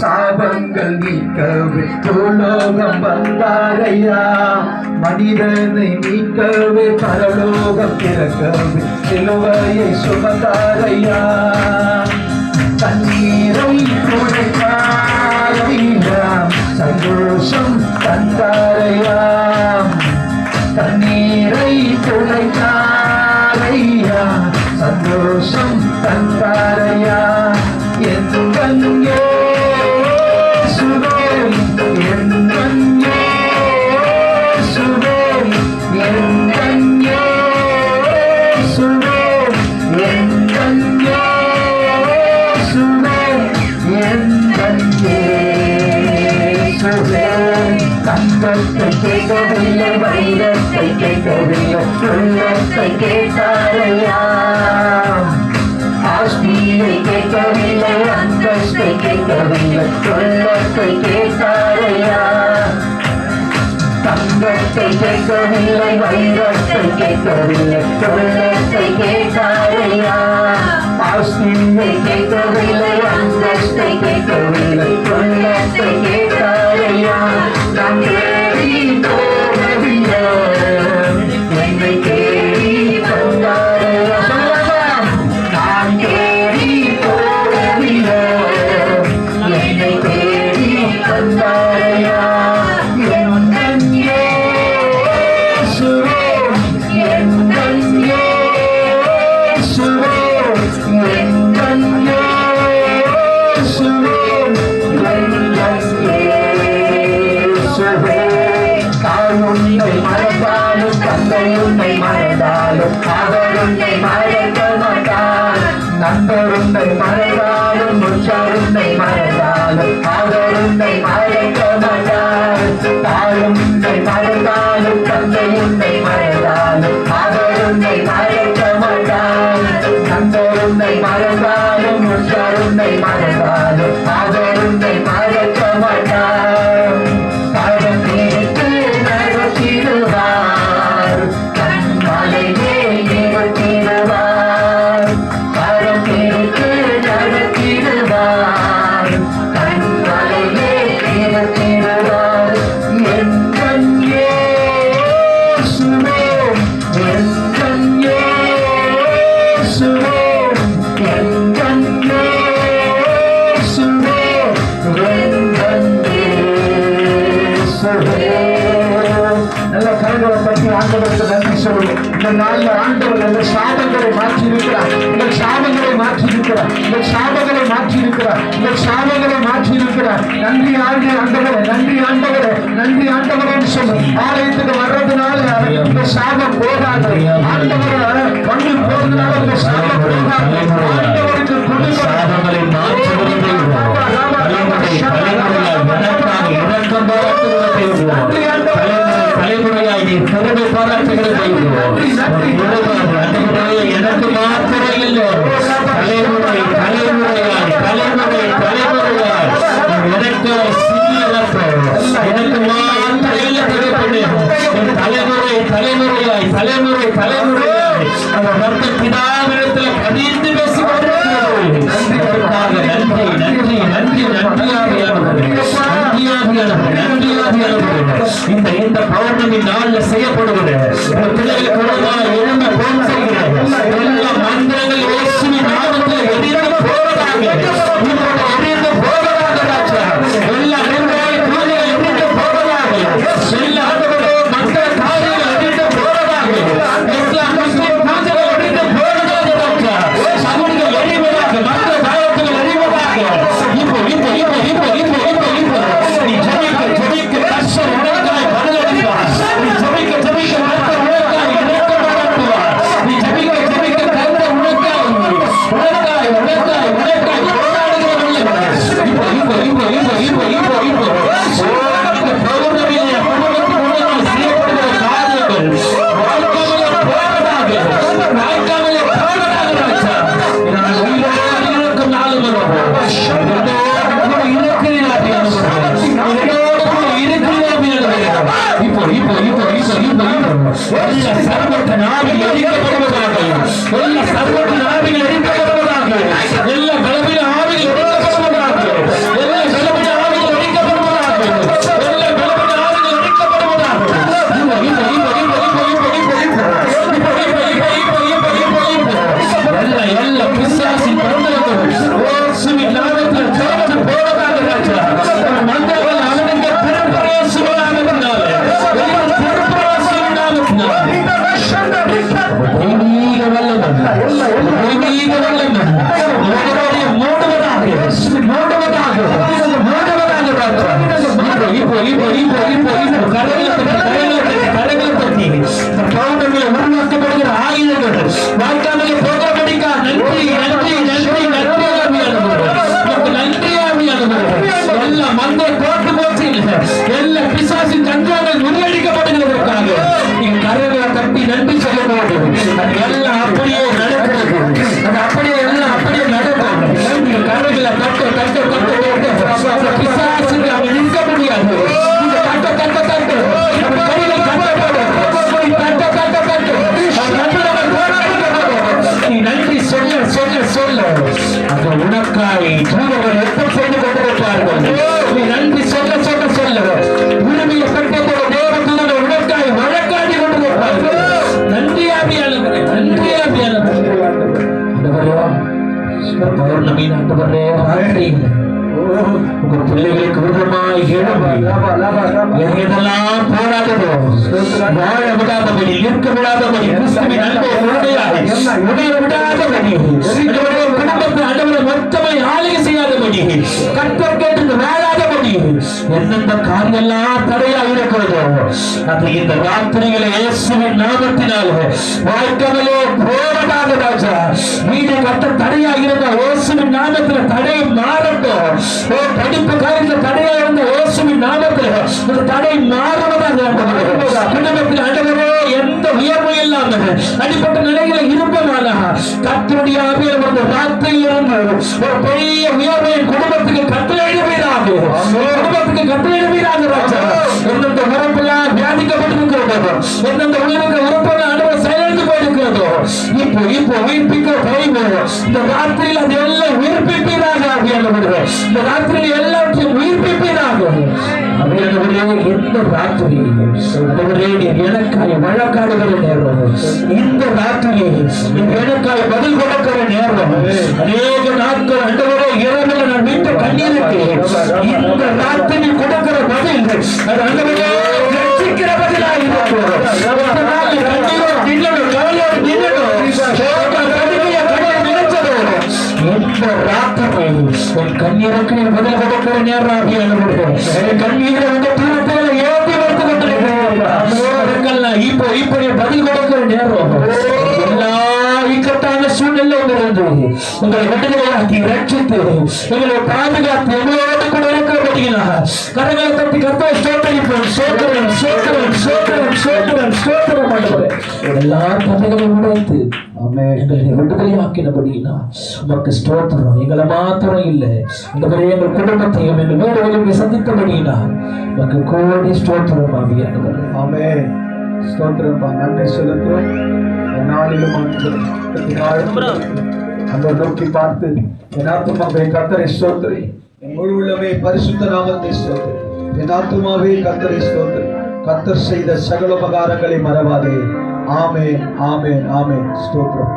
சாபங்கள் நீக்கவே பூலோகம் வந்தாரையா. மனிதனை நீக்கவே பரலோகம் பிறக்கவே சிலுவையை சுமந்தாரையா. கண்ணீரை துடைத்தாரையா, சந்தோஷம் தந்தாரையா. கண்ணீரை துடைத்தாரையா, சந்தோஷம் தந்தாரையா. என் கண்ணே சுவே, என் கண்ணே சுவே, என் கண்ணே சுவே, என் கண்ணே சுவே, என் கண்ணே சுவே. தங்கத்தை கேட்கவில்லை, வைரத்தை கேட்கவில்லை, உள்ளத்தை கேட்டாரையா. ஆஸ்தியை கேட்கவில்லை, அந்தஸ்தை கேட்கவில்லை, உள்ளத்தை கேட்டாரையா. தங்கத்தை கேட்கவில்லை, வைரத்தை கேட்கவில்லை, உள்ளத்தை கேட்டாரையா. ஆஸ்தியை கேட்கவில்லை, அந்தஸ்தை கேட்கவில்லை, உள்ளத்தை கேட்டாரையா. நான் தேடி போகவில்லை, என்னை தேடி வந்தாரையா. நான் தேடி போகவில்லை, என்னை தேடி வந்தாரையா. என் கண்ணே சுவே, என் கண்ணே சுவே, என் கண்ணே சுவே, என் கண்ணே சுவே. தாய் உன்னை மறந்தாலும், தந்தை உன்னை மறந்தாலும், அவர் உன்னை மறக்க மாட்டார். நண்பர் உன்னை மறந்தாலும், உற்றார் உன்னை மறந்தாலும், அவர் உன்னை மறக்க மாட்டார். தாய் உன்னை மறந்தாலும், தந்தை உன்னை மறந்தாலும், அவர் உன்னை மறக்க மாட்டார். நண்பர் உன்னை மறந்தாலும், உற்றார் உன்னை மறந்தாலும், அவர் உன்னை மறக்க மாட்டார். பாவம் தீர்த்து நடத்திடுவார், கண்மலையே நிறுத்திடுவார். பாவம் தீர்த்து நடத்திடுவார், கண்மலையே நிறுத்திடுவார். என் கண்ணே சுவே, என் கண்ணே சுவே, என் கண்ணே சுவே, என் கண்ணே சுவே. நல்ல கரங்களை பற்றி ஆண்டவருக்கு நன்றி சொல்லுவோம். இந்த நாளில் ஆண்டவர் அந்த சாபங்களை மாற்றி இருக்கிறார், இந்த சாபங்களை மாற்றி இருக்கிறார், இந்த சாபங்களை மாற்றி இருக்கிறார், இந்த சாபங்களை மாற்றி இருக்கிறார். நன்றி ஆண்டவரே, நன்றி ஆண்டவரே, நன்றி ஆண்டவரேன்னு சொல்லு. ஆலயத்துக்கு வர்றதுனால இந்த சாபம் போகாது. ஆண்டவரை கொண்டு போறதுனால இந்த சாபம் போகாது. ஆண்டவருக்கு சாபங்களை தலைமுறையாய் நீ பெருமை பாராட்டுகளை செய்வோம். எனக்கு மாத்திரம் இல்லை, தலைமுறை தலைமுறையாய் தலைமுறை தலைமுறையாய் எனக்கு எனக்கு மாத்திரம் இல்லை தலைமுறை தலைமுறையாய் தலைமுறை தலைமுறையாய் அந்த மற்ற பிதாவிடத்தில் கதிர்ந்து பேசிக் கொண்டிருக்கிறது. நன்றி நன்றி நன்றி நன்றியாக இந்த பௌர்ணமி நாள்ல செய்யப்படுவது பிள்ளைகளுக்கு எழுந்த போன் செய்கிறது. எல்லா மந்திரங்கள் இயேசுவின் நாமத்தில் எதிர்த்து போவதாக, எதிர்த்து போவதாக, எல்லா நிர்வாக பூஜைகள் எதிர்த்து போவதாக, எல்லா மந்திர காரியங்கள் எதிர்த்து போவதாக, எல்லா முஸ்லிம் பூஜைகள் எதிர்த்து போவதாக, சகுனிகள் எறிவதாக, மந்திர காயத்துகள் எறிவதாக. இப்போ இப்போ இப்போ இப்போ இப்போ இப்போ இப்போ நீ ஜெபிக்க ஜெபிக்க கஷ்டம் உனக்காய் பதிலளிப்பார். நீ ஜெபிக்க ஜெபிக்க கர்த்தர் உனக்காய் இறக்கப்படுவார். நீ ஜெபிக்க ஜெபிக்க கர்த்தர் உனக்காய் உனக்காய் உனக்காய் உனக்காய் போராடுகிறவர். இப்போ இப்போ இப்போ இப்போ இப்போ இப்போ இப்போ பௌர்ணமியிலே குடும்பத்துக்கு முன்னால் செய்யப்படுகிற காரியங்கள் வாழ்க்கையிலே போவதாக, வாழ்க்கையிலே போவதாக ராஜா. நான் உயிரோடு இருக்கும் நாள் வரும். இப்போ இப்போ இப்போ இப்போ இப்போ எல்லா சர்வத்த நாவிகள் எரிக்கப்படுவதாக, எல்லா சர்வத்த நாவிகள் எரிக்கப்படுவதாக, எல்லா பலவீன ஆவிகள் எரிக்கப்படுவதாக, எல்லா பலவீன வாய்க்காமலே போகிறபடிக்கா நன்றி நன்றி நன்றி நன்றி ஆவியானவரே, நன்றி ஆவியானவரே. எல்லா மந்திரம் போட்டு போச்சு இல்லை, எல்லா பிசாசின் தந்திரங்கள் முறியடிக்கப்படுகிறதற்காக நீங்க கரைகளை தட்டி நன்றி சொல்ல வேண்டும். அது எல்லாம் அப்படியே நடக்கிறது, அது அப்படியே எல்லாம் அப்படியே நடக்கும். நீங்க கரைகளை தட்ட தட்ட தட்ட தட்ட பிசாசுக்கு அவங்க நிற்க முடியாது. நீங்க தட்ட தட்ட தட்ட கைகளை தட்ட தட்ட தட்ட தட்ட நீ நன்றி சொல்ல சொல்ல சொல்ல அது உனக்காய் தூதர்கள் எப்ப செய்து கொண்டிருப்பார்கள். நீ நன்றி சொல்ல சொல்ல சொல்ல உரிமையை பெற்றதோட தேவதூதர்கள் உனக்காய் வழக்காடி கொண்டிருப்பார்கள். நன்றி ஆவியானவரே, நன்றி ஆவியானவரே. பௌர்ணமி ஆண்டவரே, ராத்திரியில் உங்க பிள்ளைகளுக்கு விருதமாய் எதெல்லாம் போராடுதோ வாழ விடாதபடி, இருக்க விடாதபடி, கிறிஸ்துவின் அன்பை உடைய விடாதபடி, குடும்பத்தை ஆண்டவரை மொத்தமை ஆளுகை செய்யாதபடி, கர்த்தர் கேட்டு வாழாதபடி எந்தெந்த காரியெல்லாம் தடையா இருக்கிறதோ அது இந்த ராத்திரிகளை இயேசுவின் நாமத்தினால வாய்க்காமலே போராடாத ராஜா. வீடு கட்ட தடையா இருந்த இயேசுவின் நாமத்தில் தடை மாறட்டும். படிப்பு காரியத்தில் தடையா இருந்த இயேசுவின் நாமத்தில் அந்த தடை மாறுவதாக. குடும்பத்தில் ஆண்டவரே எந்த உயர்வும் இல்லாமல் அடிப்பட்ட நிலையில இருப்பதால கர்த்தருடைய ஆவியானவர் அந்த ராத்திரியில் இருந்து ஒரு பெரிய உயர்வை குடும்பத்துக்கு கட்டளையிடுவீராக, குடும்பத்துக்கு கட்டளையிடுவீராக ராஜா. எந்தெந்த உறுப்பெல்லாம் வியாதிக்கப்பட்டிருக்கிறதோ, எந்தெந்த உயிருக்கு உறுப்பெல்லாம் ஆண்டவர் செயலிழந்து போயிருக்கிறதோ இப்போ இப்போ உயிர்ப்பிக்க போய்வோ இந்த ராத்திரியில் அது எல்லாம் உயிர்ப்பிப்பீராக ஆவியானவரே. இந்த ராத்திரியில் எல்லாத்தையும் உயிர்ப்பிப்பீராக ஆவியானவரே. இந்த ராத்திரி எனக்காய் வழக்காடுகிற நேரம், இந்த ராத்திரி எனக்காய் பதில் கொடுக்கிற நேரம். அநேக நாட்கள் ஆண்டவரே இரவில் நான் விட்ட கண்ணீருக்கு இந்த ராத்திரி கொடுக்கிற பதில் அது ஆண்டவரே ரட்சிக்கிற பதிலாக இருக்கிறோம். கண்ணீருக்கு பதில் கொடுக்கிற நேரம் கண்ணீரை வந்து தூரத்தில் ஏற்றி வைத்து கொண்டிருக்கிறேன். இப்போ இப்படி பதில் கொடுக்கிற நேரம். எல்லா இக்கட்டான சூழ்நிலையில் இருந்து உங்களை விடுதலையாக்கி ரட்சித்து உங்களை பாதுகாத்து எங்களோடு கூட இருக்கிறபடியா கரங்களை தட்டி கர்த்தரை ஸ்தோத்திரிப்போம். சோத்திரம் சோத்திரம் சோத்திரம் சோத்திரம் சோத்திரம் ஆண்டவரே. எல்லா தடைகளையும் உடைத்து எங்களை விடுதலையாக்கினபடினா உமக்கு ஸ்தோத்திரம். எங்களை மாத்திரம் இல்லை, இந்த எங்கள் குடும்பத்தையும் எங்கள் வீடுகளையும் சந்தித்தபடினா உமக்கு கோடி ஸ்தோத்திரம் ஆவியானவரே. ஆமென். ஸ்தோத்திரப்பா, நன்றி செலுத்துவோம். நாளிலும் அந்த நோக்கி பார்த்து என் ஆத்துமாவே கர்த்தரை ஸ்தோத்திரி, என் முழு உள்ளமே பரிசுத்த நாமத்தை ஸ்தோத்திரி. என் ஆத்துமாவே கர்த்தரை ஸ்தோத்திரி, கர்த்தர் செய்த சகல உபகாரங்களை மறவாதே. ஆமென் ஆமென் ஆமென். ஸ்தோத்திரம்.